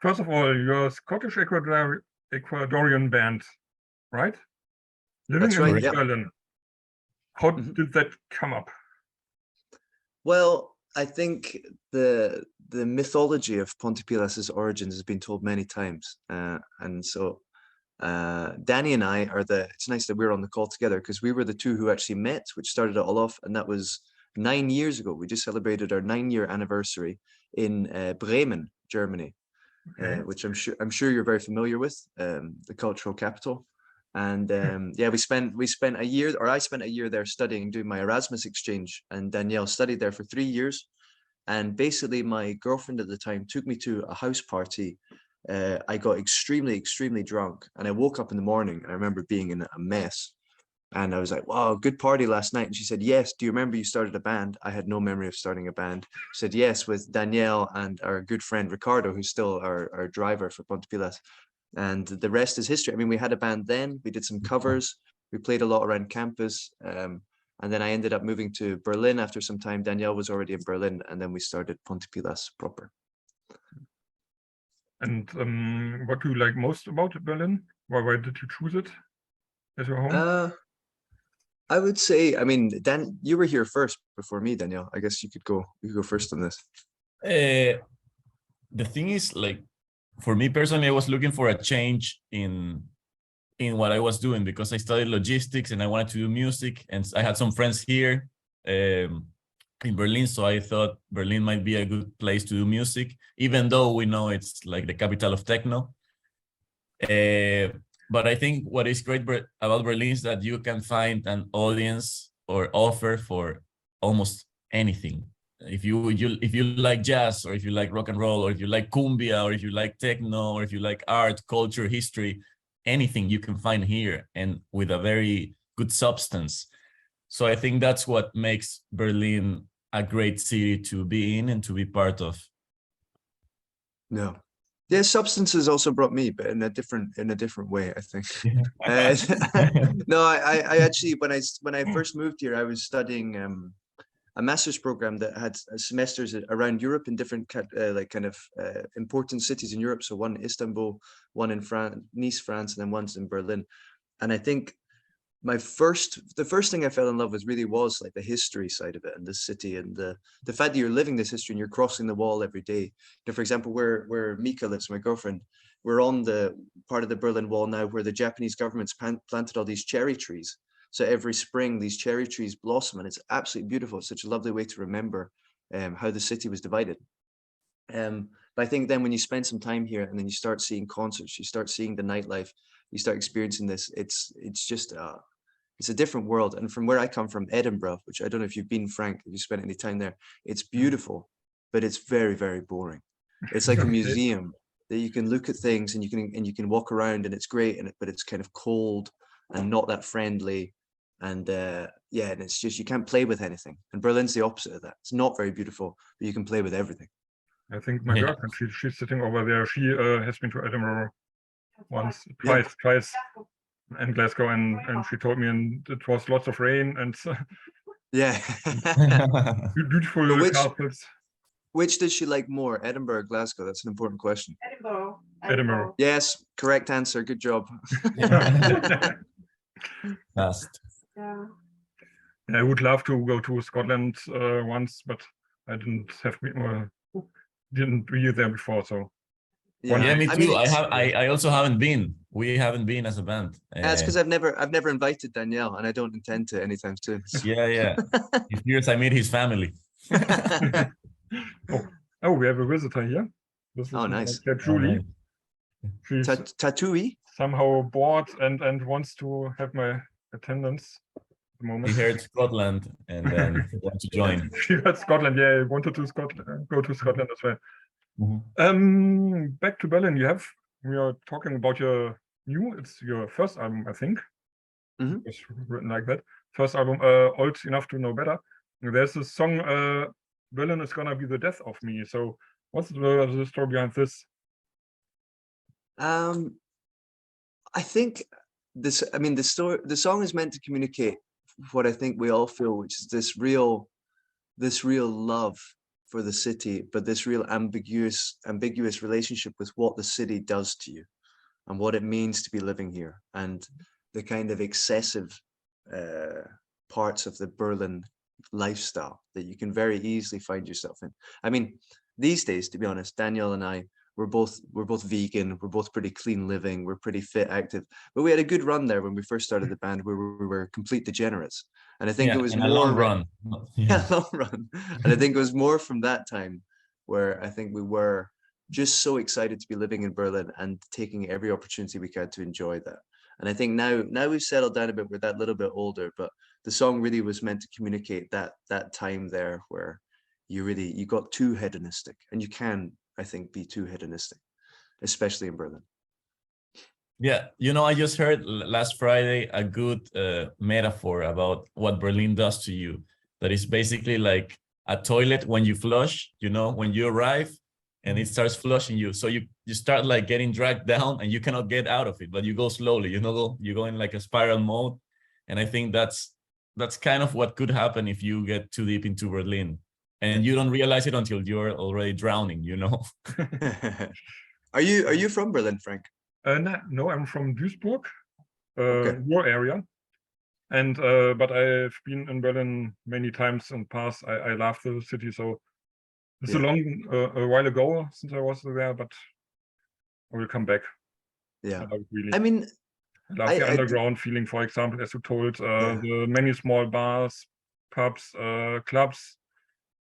first of all, you're a Scottish-Ecuadorian band, right? Living That's right, in yeah. Berlin. How did that come up? Well, I think the mythology of Ponte Pilas' origins has been told many times, and so Danny and I are it's nice that we're on the call together because we were the two who actually met, which started it all off, and that was 9 years ago. We just celebrated our 9-year anniversary in Bremen, Germany, which I'm sure you're very familiar with, the cultural capital. And yeah, we spent a year, or I spent a year there studying, doing my Erasmus exchange, and Danielle studied there for 3 years. And basically my girlfriend at the time took me to a house party. I got extremely drunk, and I woke up in the morning and I remember being in a mess. And I was like, wow, good party last night. And she said, yes, do you remember you started a band? I had no memory of starting a band. She said, yes, with Danielle and our good friend Ricardo, who's still our driver for Ponte Pilas. And the rest is history. I mean, we had a band then, we did some covers, we played a lot around campus. And then I ended up moving to Berlin after some time. Danielle was already in Berlin, and then we started Ponte Pilas proper. And what do you like most about Berlin? Why did you choose it as your home? I would say, I mean, Dan, you were here first before me, Danielle. I guess you could go first on this. The thing is, like, for me personally, I was looking for a change in what I was doing because I studied logistics and I wanted to do music, and I had some friends here in Berlin, so I thought Berlin might be a good place to do music, even though we know it's like the capital of techno. But I think what is great about Berlin is that you can find an audience or offer for almost anything. If you like jazz, or if you like rock and roll, or if you like cumbia, or if you like techno, or if you like art, culture, history, anything you can find here, and with a very good substance. So I think that's what makes Berlin a great city to be in and to be part of. No. Yeah, substance has also brought me, but in a different way, I think. No, I actually, when I first moved here, I was studying a master's program that had semesters around Europe in different important cities in Europe. So one in Istanbul, one in France, Nice, France, and then one's in Berlin. And I think the first thing I fell in love with really was like the history side of it, and the city, and the fact that you're living this history and you're crossing the wall every day. You know, for example, where Mika lives, my girlfriend, we're on the part of the Berlin Wall now where the Japanese government's planted all these cherry trees. So every spring these cherry trees blossom, and it's absolutely beautiful. It's such a lovely way to remember how the city was divided. But I think then when you spend some time here and then you start seeing concerts, you start seeing the nightlife, you start experiencing this, it's just it's a different world. And from where I come from, Edinburgh, which I don't know if you've been, Frank, if you spent any time there, it's beautiful, but it's very boring. It's like a museum that you can look at things and you can walk around, and it's great, but it's kind of cold and not that friendly. And yeah, and it's just, you can't play with anything. And Berlin's the opposite of that. It's not very beautiful, but you can play with everything. I think my girlfriend, she's sitting over there. She has been to Edinburgh once, twice. And Glasgow, and she told me, and it was lots of rain and yeah, beautiful carpets. Which does she like more, Edinburgh or Glasgow? That's an important question. Edinburgh. Yes, correct answer. Good job. Fast. Yeah, I would love to go to Scotland once, but I didn't be there before, so. Yeah, me too. I also haven't been. We haven't been as a band. That's because I've never invited Danielle, and I don't intend to anytime soon. Yeah. He fears I meet his family. Oh, we have a visitor here. This is nice. Julie. She's Tattooey. Somehow bored and wants to have my attendance at the moment. He heard Scotland and then wants to join. She heard Scotland. Yeah, wanted to go to Scotland as well. Back to Berlin. We are talking about it's your first album, I think. It's written like that. First album, Old Enough to Know Better. There's a song, Berlin is gonna be the death of me. So what's the story behind this? I think the song is meant to communicate what I think we all feel, which is this real love for the city, but this real ambiguous relationship with what the city does to you and what it means to be living here, and the kind of excessive parts of the Berlin lifestyle that you can very easily find yourself in. I mean, these days, to be honest, Daniel and I, we're both vegan, we're both pretty clean living, we're pretty fit, active, but we had a good run there when we first started the band where we were complete degenerates. And I think it was in more a long run. long run. And I think it was more from that time where I think we were just so excited to be living in Berlin and taking every opportunity we could to enjoy that. And I think now we've settled down a bit, we're that little bit older, but the song really was meant to communicate that time there where you got too hedonistic, and you can, I think, be too hedonistic, especially in Berlin. Yeah, I just heard last Friday a good metaphor about what Berlin does to you. That is basically like a toilet when you flush, when you arrive and it starts flushing you. So you start like getting dragged down and you cannot get out of it, but you go slowly, you go in like a spiral mode. And I think that's kind of what could happen if you get too deep into Berlin. And you don't realize it until you're already drowning, Are you from Berlin, Frank? No, I'm from Duisburg, Okay. your area. And but I've been in Berlin many times in the past. I love the city, so it's a while ago since I was there, but I will come back. Yeah. I love it really. I mean, I love the underground feeling, for example, as you told, the many small bars, pubs, clubs,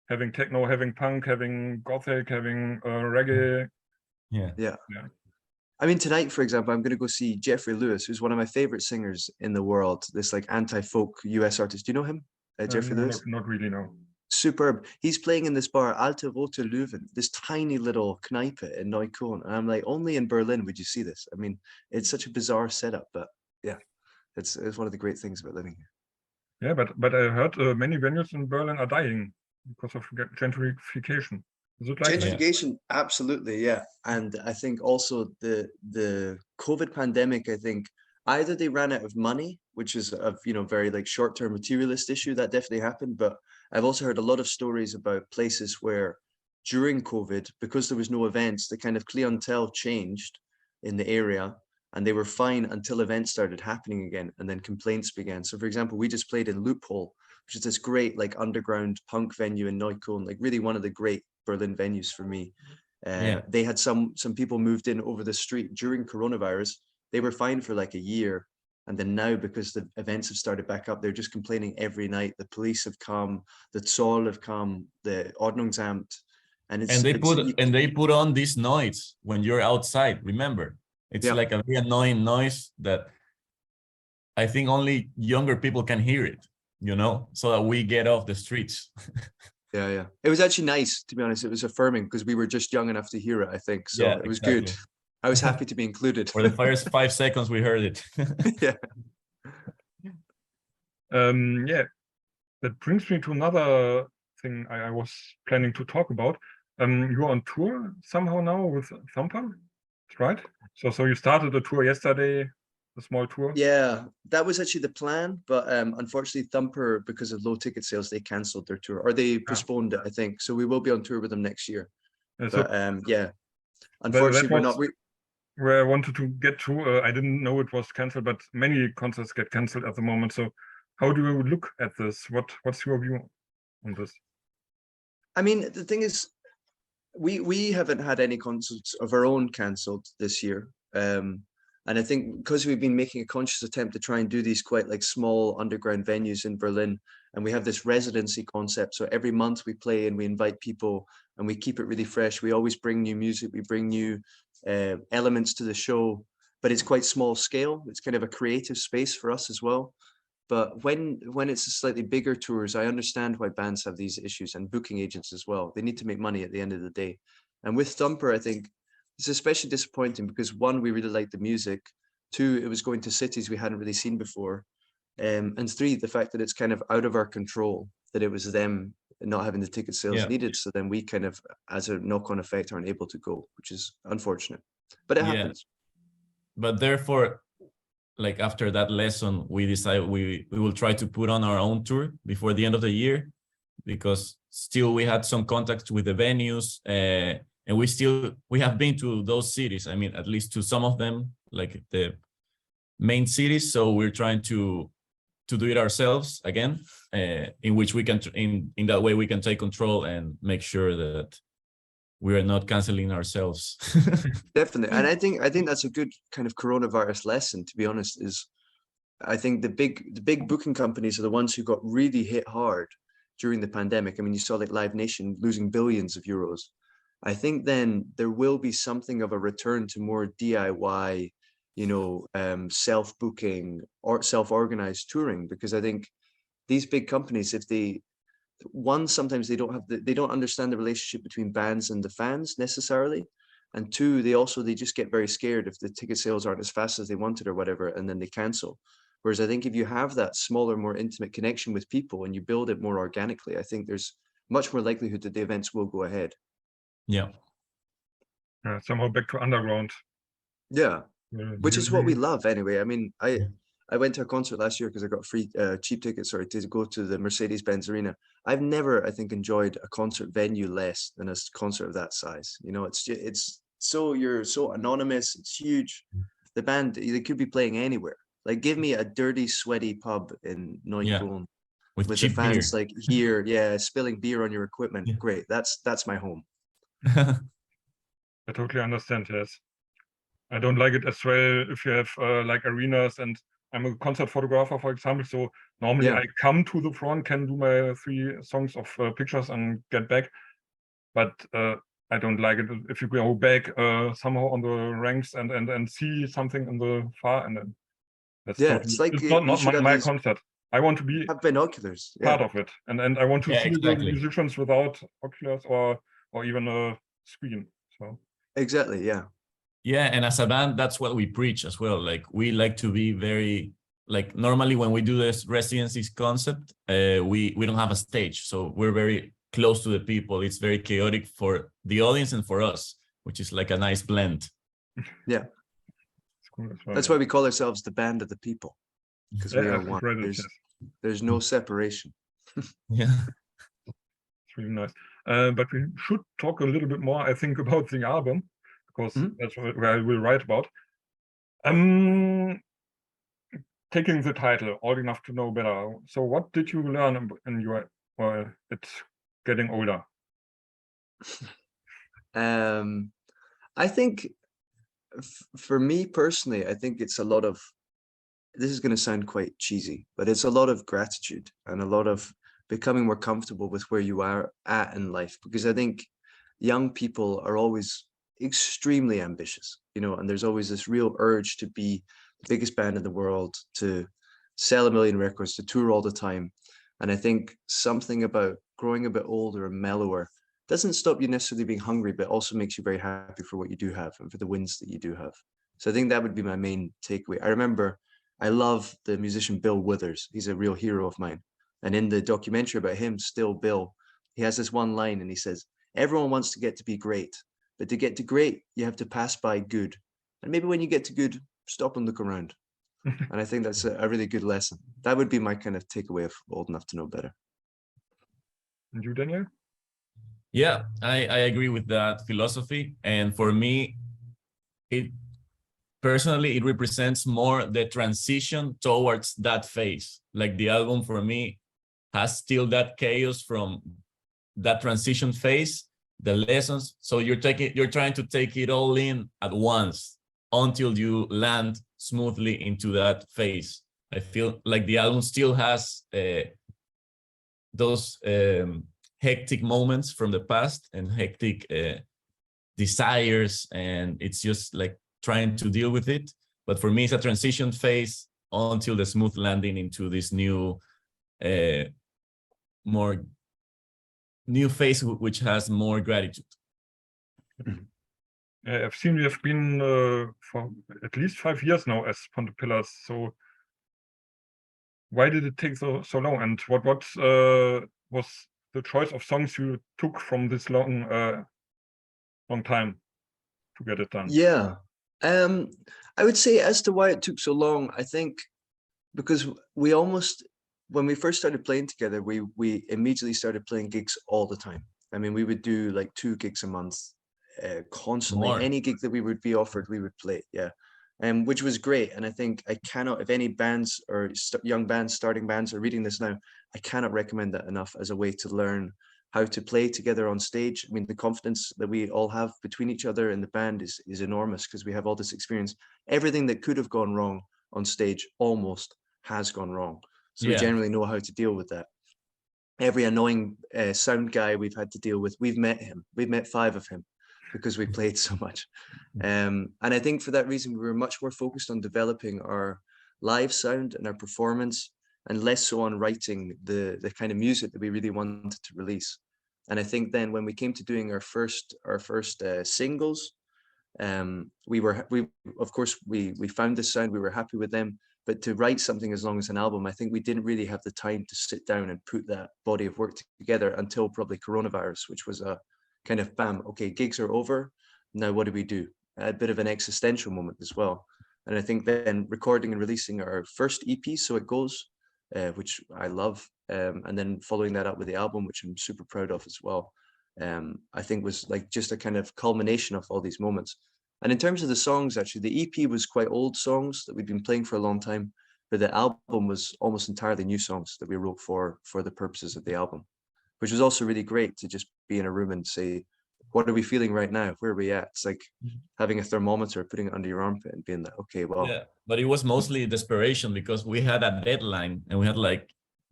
having techno, having punk, having gothic, having reggae. Yeah. I mean, tonight, for example, I'm going to go see Jeffrey Lewis, who's one of my favorite singers in the world, this like anti-folk US artist. Do you know him, Jeffrey Lewis? Not really, no. Superb. He's playing in this bar, Alte Rote Löwen, this tiny little Kneipe in Neukölln. And I'm like, only in Berlin would you see this. I mean, it's such a bizarre setup, but yeah, it's one of the great things about living here. Yeah, but I heard many venues in Berlin are dying because of gentrification. Is it like gentrification? Absolutely, yeah. And I think also the COVID pandemic, I think either they ran out of money, which is a very like short-term materialist issue that definitely happened. But I've also heard a lot of stories about places where during COVID, because there was no events, the kind of clientele changed in the area, and they were fine until events started happening again, and then complaints began. So for example, we just played in Loophole, which is this great like underground punk venue in Neukölln, like really one of the great Berlin venues for me. They had some people moved in over the street during coronavirus. They were fine for like a year, and then now, because the events have started back up, they're just complaining every night. The police have come, the Zoll have come, the Ordnungsamt, and they put on this noise when you're outside. Remember, it's like a very annoying noise that I think only younger people can hear it, so that we get off the streets. Yeah. It was actually nice, to be honest. It was affirming because we were just young enough to hear it, I think. So it was good. I was happy to be included. For the first 5 seconds we heard it. Yeah. That brings me to another thing I was planning to talk about. You're on tour somehow now with Thumper, right? So you started a tour yesterday, a small tour. Yeah, that was actually the plan, but unfortunately Thumper, because of low ticket sales, they cancelled their tour, or they postponed it, I think. So we will be on tour with them next year. Unfortunately we're not. Where I wanted to get to, I didn't know it was cancelled, but many concerts get cancelled at the moment. So how do you look at this? What's your view on this? I mean, the thing is, we haven't had any concerts of our own cancelled this year. And I think because we've been making a conscious attempt to try and do these quite like small underground venues in Berlin, and we have this residency concept. So every month we play and we invite people and we keep it really fresh. We always bring new music, we bring new elements to the show, but it's quite small scale. It's kind of a creative space for us as well. But when it's a slightly bigger tours, I understand why bands have these issues, and booking agents as well. They need to make money at the end of the day. And with Thumper, I think it's especially disappointing because 1, we really liked the music. 2, it was going to cities we hadn't really seen before. And 3, the fact that it's kind of out of our control, that it was them not having the ticket sales needed. So then we kind of, as a knock-on effect, aren't able to go, which is unfortunate, but it happens. But therefore, like after that lesson, we decided we will try to put on our own tour before the end of the year, because still we had some contacts with the venues, and we have been to those cities. I mean, at least to some of them, like the main cities. So we're trying to do it ourselves again, in which we can, in that way we can take control and make sure that we are not canceling ourselves. Definitely. And I think that's a good kind of coronavirus lesson, to be honest, is I think the big booking companies are the ones who got really hit hard during the pandemic. I mean, you saw like Live Nation losing billions of euros. I think then there will be something of a return to more DIY, self-booking or self-organized touring, because I think these big companies, if they, one, sometimes they don't understand the relationship between bands and the fans necessarily, and two, they just get very scared if the ticket sales aren't as fast as they wanted or whatever, and then they cancel. Whereas I think if you have that smaller, more intimate connection with people and you build it more organically, I think there's much more likelihood that the events will go ahead. Yeah. Somehow back to underground. Yeah, which is what we love anyway. I mean, I went to a concert last year because I got free cheap tickets, to go to the Mercedes-Benz Arena. I've never, I think, enjoyed a concert venue less than a concert of that size. It's so, you're so anonymous. It's huge. The band, they could be playing anywhere. Like, give me a dirty, sweaty pub in Neukölln with the fans beer. Like here, spilling beer on your equipment. Yeah. Great, that's my home. I totally understand. Yes, I don't like it as well if you have like arenas, and I'm a concert photographer, for example. So normally I come to the front, can do my 3 songs of pictures and get back. But I don't like it if you go back somehow on the ranks and see something in the far, and then that's totally, it's not my concert. I want to be have binoculars, part of it, and I want to see the musicians without oculars or even a screen. So exactly, yeah. Yeah, and as a band, that's what we preach as well. Like, we like to be very, like, normally when we do this residencies concept, we don't have a stage, so we're very close to the people. It's very chaotic for the audience and for us, which is like a nice blend. Yeah. That's why we call ourselves the band of the people, because we are one. There's no separation. Yeah, it's really nice. But we should talk a little bit more, I think, about the album, because that's what I will write about. Taking the title, Old Enough to Know Better. So what did you learn in your, it's getting older? I think for me personally, I think it's a lot of, this is going to sound quite cheesy, but it's a lot of gratitude and a lot of becoming more comfortable with where you are at in life, because I think young people are always extremely ambitious, and there's always this real urge to be the biggest band in the world, to sell 1 million records, to tour all the time. And I think something about growing a bit older and mellower doesn't stop you necessarily being hungry, but also makes you very happy for what you do have and for the wins that you do have. So I think that would be my main takeaway. I remember I love the musician Bill Withers. He's a real hero of mine. And in the documentary about him, Still Bill, he has this one line and he says, everyone wants to get to be great, but to get to great, you have to pass by good. And maybe when you get to good, stop and look around. And I think that's a really good lesson. That would be my kind of takeaway of Old Enough to Know Better. And you, Daniel? Yeah, I agree with that philosophy. And for me, personally, it represents more the transition towards that phase. Like, the album for me has still that chaos from that transition phase, the lessons. So you're trying to take it all in at once until you land smoothly into that phase. I feel like the album still has those hectic moments from the past and hectic desires, and it's just like trying to deal with it. But for me, it's a transition phase until the smooth landing into this new phase, which has more gratitude. I've seen you have been for at least 5 years now as Ponte Pilas. So why did it take so long? And what was the choice of songs you took from this long time to get it done? Yeah, I would say as to why it took so long, I think because we almost when we first started playing together, we immediately started playing gigs all the time. I mean, we would do like 2 gigs a month, constantly. More. Any gig that we would be offered, we would play. Yeah. Which was great. And I think if any bands or young bands, starting bands are reading this now, I cannot recommend that enough as a way to learn how to play together on stage. I mean, the confidence that we all have between each other in the band is enormous because we have all this experience. Everything that could have gone wrong on stage almost has gone wrong. So we generally know how to deal with that. Every annoying sound guy we've had to deal with, we've met him. We've met 5 of him because we played so much. And I think for that reason, we were much more focused on developing our live sound and our performance, and less so on writing the kind of music that we really wanted to release. And I think then when we came to doing our first singles, we of course found this sound, we were happy with them, but to write something as long as an album, I think we didn't really have the time to sit down and put that body of work together until probably coronavirus, which was a kind of bam, okay, gigs are over, now what do we do? A bit of an existential moment as well. And I think then recording and releasing our first EP, So It Goes, which I love, and then following that up with the album, which I'm super proud of as well, I think was like just a kind of culmination of all these moments. And in terms of the songs, actually, the EP was quite old songs that we'd been playing for a long time, but the album was almost entirely new songs that we wrote for the purposes of the album, which was also really great to just be in a room and say, what are we feeling right now? Where are we at? It's like having a thermometer, putting it under your armpit and being like, okay, well. Yeah, but it was mostly desperation because we had a deadline and we had like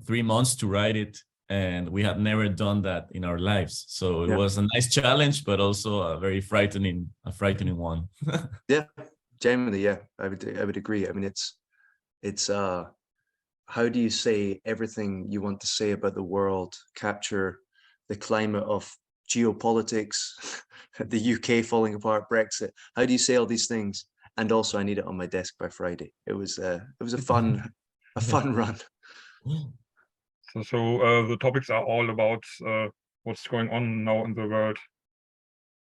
3 months to write it. And we had never done that in our lives. So it was a nice challenge, but also a very frightening one. Yeah, genuinely, yeah, I would agree. I mean, it's how do you say everything you want to say about the world, capture the climate of geopolitics, the UK falling apart, Brexit? How do you say all these things? And also, I need it on my desk by Friday. It was a fun run. So the topics are all about what's going on now in the world.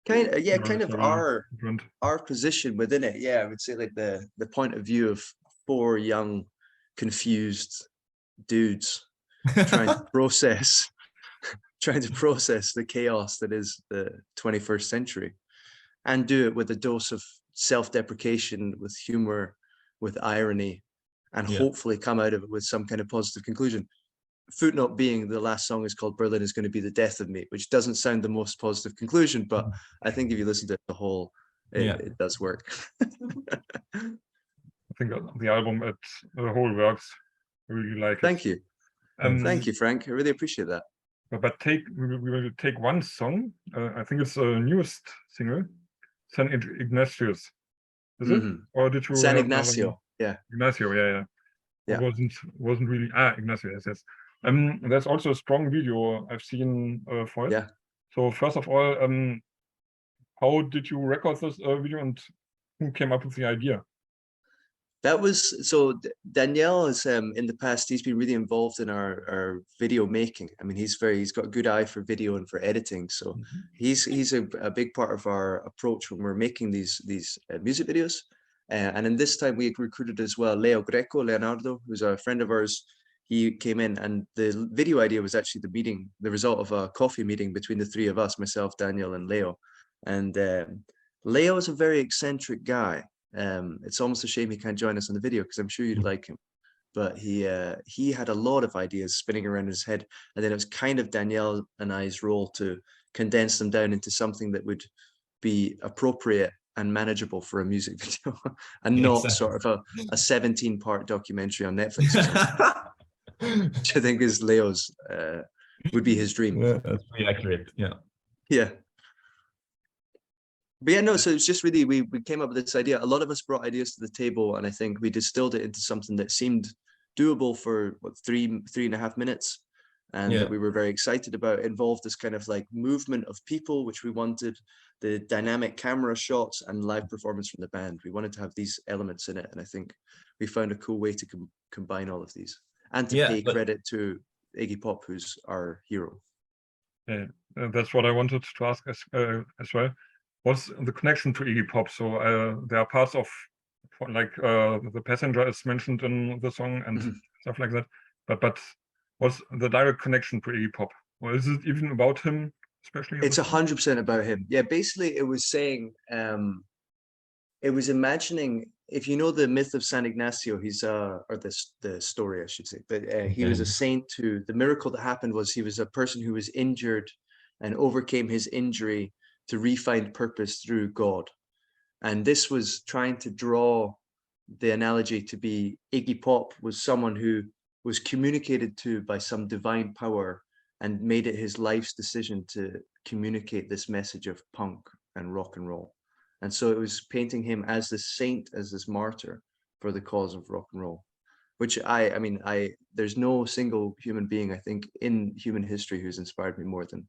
Kind of our position within it. Yeah, I would say like the point of view of 4 young, confused dudes trying to process the chaos that is the 21st century, and do it with a dose of self-deprecation, with humor, with irony, and hopefully come out of it with some kind of positive conclusion. Footnote being, the last song is called Berlin Is Going to Be the Death of Me, which doesn't sound the most positive conclusion, but I think if you listen to it the whole, it does work. I think the album, the whole works. I really like it. Thank you. Thank you, Frank. I really appreciate that. But we will take one song. I think it's the newest single, San Ignatius. Is it? Or did you? San Ignacio. Yeah. Ignacio. Yeah. It wasn't really Ignacio. Yes. There's also a strong video I've seen for it. Yeah. So first of all, how did you record this video, and who came up with the idea? That was, so Daniel is in the past, he's been really involved in our video making. I mean, he's got a good eye for video and for editing. So he's a big part of our approach when we're making these music videos. And in this time we recruited as well Leonardo, who's a friend of ours. He came in, and the video idea was actually the result of a coffee meeting between the 3 of us, myself, Daniel, and Leo. And Leo is a very eccentric guy. It's almost a shame he can't join us on the video because I'm sure you'd like him. But he had a lot of ideas spinning around his head, and then it was kind of Danielle and I's role to condense them down into something that would be appropriate and manageable for a music video, and not sort of a 17-part documentary on Netflix or something. Which I think is Leo's would be his dream. Yeah, that's pretty accurate. Yeah. But yeah, no, so it's just really, we came up with this idea. A lot of us brought ideas to the table, and I think we distilled it into something that seemed doable for 3.5 minutes, and that we were very excited about. It involved this kind of like movement of people, which we wanted, the dynamic camera shots and live performance from the band. We wanted to have these elements in it, and I think we found a cool way to combine all of these, and to pay credit to Iggy Pop, who's our hero. Yeah, that's what I wanted to ask as well. What's the connection to Iggy Pop? So there are parts of, like, the passenger is mentioned in the song and stuff like that. But was the direct connection to Iggy Pop? Or is it even about him, especially? It's 100% about him. Yeah, basically it was saying, it was imagining, if you know the myth of San Ignacio, he's or the story, I should say, but he was a saint who, the miracle that happened was he was a person who was injured and overcame his injury to re-find purpose through God. And this was trying to draw the analogy to be Iggy Pop was someone who was communicated to by some divine power and made it his life's decision to communicate this message of punk and rock and roll. And so it was painting him as this saint, as this martyr for the cause of rock and roll, which I mean, there's no single human being, I think, in human history who's inspired me more than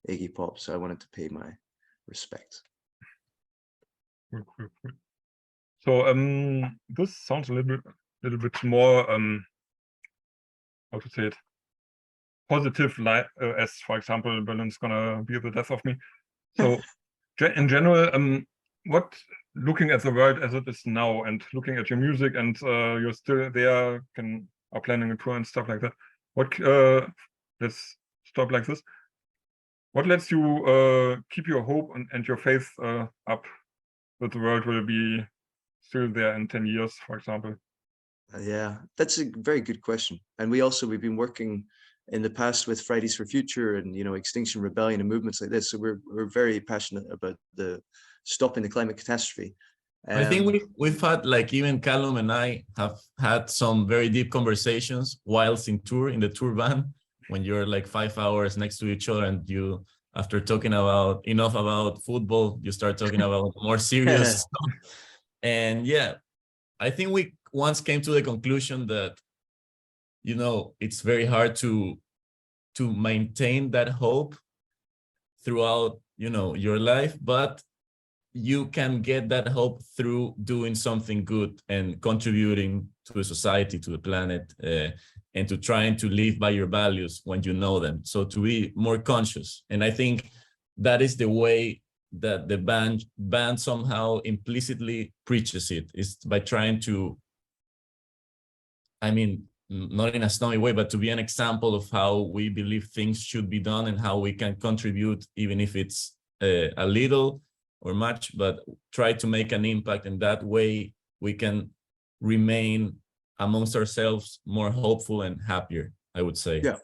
Iggy Pop. So I wanted to pay my respects. Cool. So this sounds a little bit more how to say it, positive, like as for example Berlin's gonna be the death of me. So in general, what, looking at the world as it is now and looking at your music, and you're still there, are planning a tour and stuff like that, what let's stop like this. What lets you keep your hope and your faith up that the world will be still there in 10 years, for example? Yeah, that's a very good question. And we've been working in the past with Fridays for Future and, you know, Extinction Rebellion and movements like this. So we're very passionate about stopping the climate catastrophe. I think we've had, like, even Calum and I have had some very deep conversations whilst in the tour van, when you're like 5 hours next to each other and you, after talking about enough about football, you start talking about more serious stuff. And yeah, I think we once came to the conclusion that, you know, it's very hard to maintain that hope throughout, you know, your life, but you can get that hope through doing something good and contributing to the society, to the planet, and to trying to live by your values when you know them. So to be more conscious. And I think that is the way that the band somehow implicitly preaches it, is by trying to, I mean, not in a snowy way, but to be an example of how we believe things should be done and how we can contribute, even if it's a little or much, but try to make an impact. And that way we can remain amongst ourselves more hopeful and happier, I would say. Yeah.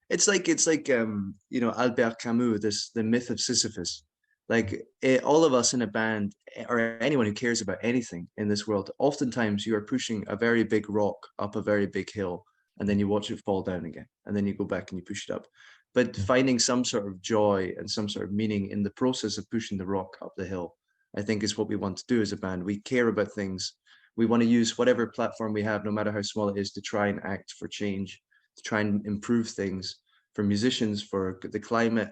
It's like you know, Albert Camus, the myth of Sisyphus. Like all of us in a band, or anyone who cares about anything in this world, oftentimes you are pushing a very big rock up a very big hill, and then you watch it fall down again, and then you go back and you push it up. But finding some sort of joy and some sort of meaning in the process of pushing the rock up the hill, I think is what we want to do as a band. We care about things. We want to use whatever platform we have, no matter how small it is, to try and act for change, to try and improve things for musicians, for the climate.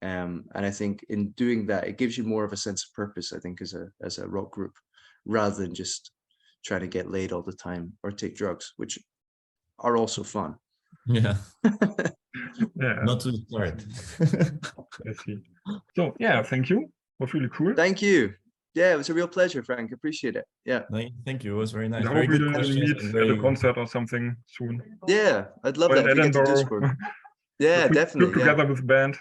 And I think in doing that, it gives you more of a sense of purpose, I think, as a rock group, rather than just trying to get laid all the time or take drugs, which are also fun. Yeah. Yeah. Not too start. I see. So yeah, thank you. It was really cool. Thank you. Yeah, it was a real pleasure, Frank. Appreciate it. Yeah. Thank you. It was very nice. I Very hope good we'll questions. meet at a concert or something soon. Yeah, I'd love Or that in if we get to Edinburgh. Duisburg. Yeah, Put definitely. together with the band.